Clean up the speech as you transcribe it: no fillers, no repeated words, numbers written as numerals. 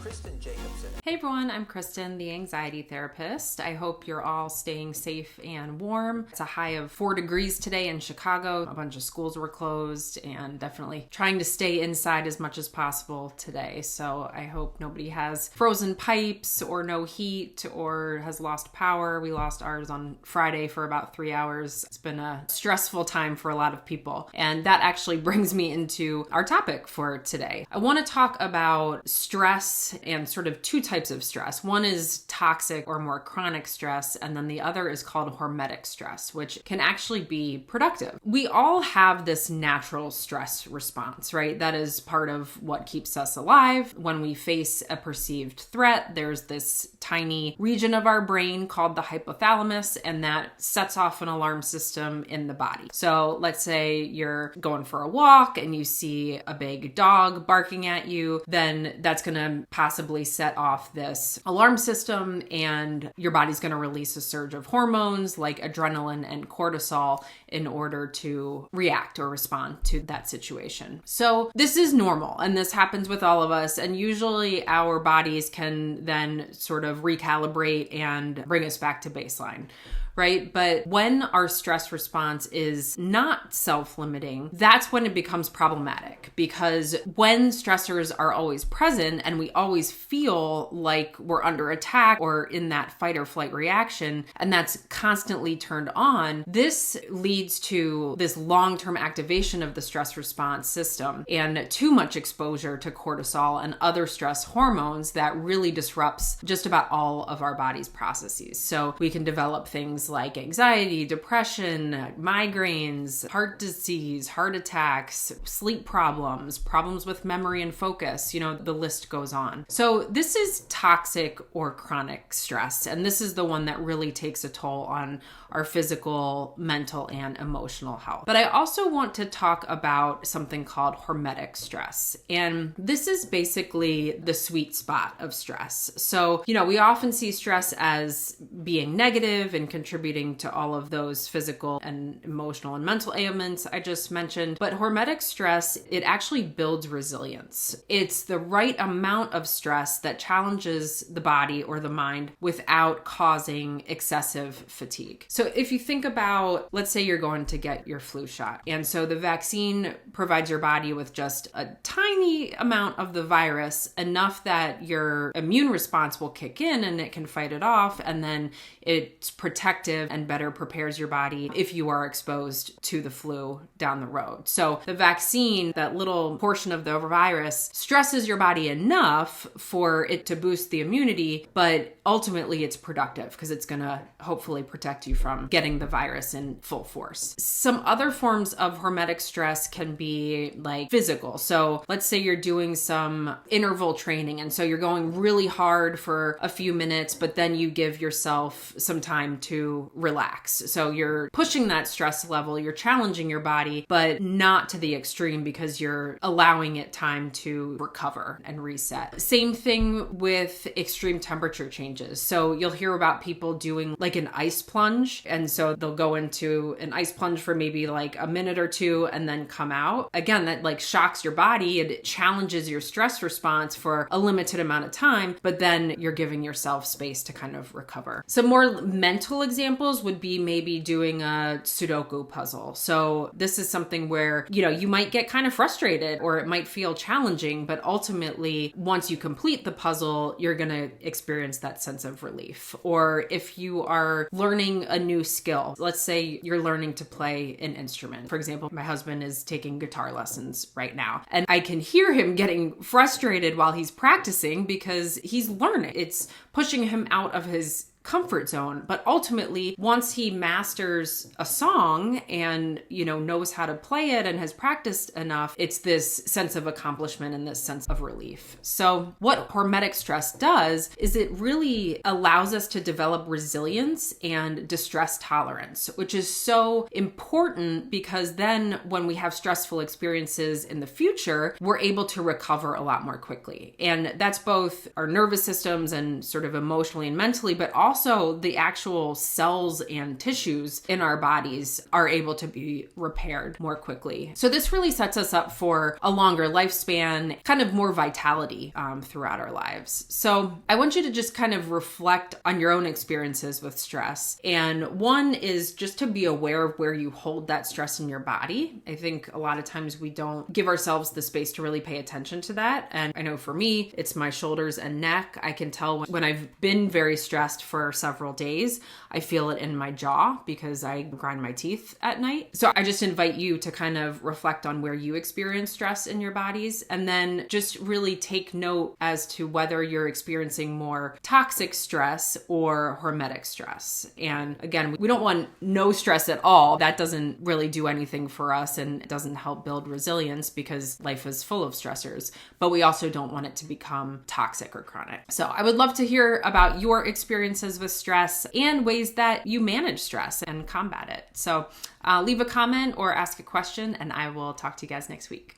Kristen Jacobson. Hey everyone, I'm Kristen, the anxiety therapist. I hope you're all staying safe and warm. It's a high of 4 degrees today in Chicago. A bunch of schools were closed and definitely trying to stay inside as much as possible today. So I hope nobody has frozen pipes or no heat or has lost power. We lost ours on Friday for about 3 hours. It's been a stressful time for a lot of people. And that actually brings me into our topic for today. I want to talk about stress and sort of two types of stress. One is toxic or more chronic stress, and then the other is called hormetic stress, which can actually be productive. We all have this natural stress response, right? That is part of what keeps us alive. When we face a perceived threat, there's this tiny region of our brain called the hypothalamus, and that sets off an alarm system in the body. So let's say you're going for a walk and you see a big dog barking at you, then that's going to possibly set off this alarm system, and your body's going to release a surge of hormones like adrenaline and cortisol in order to react or respond to that situation. So this is normal, and this happens with all of us, and usually our bodies can then sort of recalibrate and bring us back to baseline. Right? But when our stress response is not self-limiting, that's when it becomes problematic, because when stressors are always present and we always feel like we're under attack or in that fight or flight reaction, and that's constantly turned on, this leads to this long-term activation of the stress response system and too much exposure to cortisol and other stress hormones that really disrupts just about all of our body's processes. So we can develop things like anxiety, depression, migraines, heart disease, heart attacks, sleep problems, problems with memory and focus, the list goes on. So this is toxic or chronic stress, and this is the one that really takes a toll on our physical, mental, and emotional health. But I also want to talk about something called hormetic stress, and this is basically the sweet spot of stress. So, we often see stress as being negative and contributing to all of those physical and emotional and mental ailments I just mentioned. But hormetic stress, it actually builds resilience. It's the right amount of stress that challenges the body or the mind without causing excessive fatigue. So if you think about, let's say you're going to get your flu shot, and so the vaccine provides your body with just a tiny amount of the virus, enough that your immune response will kick in and it can fight it off, and then it's protective and better prepares your body if you are exposed to the flu down the road. So the vaccine, that little portion of the virus, stresses your body enough for it to boost the immunity, but ultimately it's productive because it's going to hopefully protect you from getting the virus in full force. Some other forms of hormetic stress can be like physical. So let's say you're doing some interval training, and so you're going really hard for a few minutes, but then you give yourself some time to relax. So you're pushing that stress level, you're challenging your body, but not to the extreme because you're allowing it time to recover and reset. Same thing with extreme temperature changes. So you'll hear about people doing like an ice plunge. And so they'll go into an ice plunge for maybe like a minute or two and then come out. Again, that like shocks your body. It challenges your stress response for a limited amount of time, but then you're giving yourself space to kind of recover. Some more mental examples would be maybe doing a Sudoku puzzle. So this is something where, you might get kind of frustrated or it might feel challenging, but ultimately once you complete the puzzle, you're going to experience that sense of relief. Or if you are learning a new skill, let's say you're learning to play an instrument. For example, my husband is taking guitar lessons right now, and I can hear him getting frustrated while he's practicing because he's learning. It's pushing him out of his comfort zone. But ultimately, once he masters a song and, knows how to play it and has practiced enough, it's this sense of accomplishment and this sense of relief. So what hormetic stress does is it really allows us to develop resilience and distress tolerance, which is so important because then when we have stressful experiences in the future, we're able to recover a lot more quickly. And that's both our nervous systems and sort of emotionally and mentally, but also also the actual cells and tissues in our bodies are able to be repaired more quickly. So this really sets us up for a longer lifespan, kind of more vitality throughout our lives. So I want you to just kind of reflect on your own experiences with stress. And one is just to be aware of where you hold that stress in your body. I think a lot of times we don't give ourselves the space to really pay attention to that. And I know for me, it's my shoulders and neck. I can tell when I've been very stressed for several days, I feel it in my jaw because I grind my teeth at night. So I just invite you to kind of reflect on where you experience stress in your bodies, and then just really take note as to whether you're experiencing more toxic stress or hormetic stress. And again, we don't want no stress at all. That doesn't really do anything for us and doesn't help build resilience because life is full of stressors, but we also don't want it to become toxic or chronic. So I would love to hear about your experiences with stress and ways that you manage stress and combat it. So leave a comment or ask a question, and I will talk to you guys next week.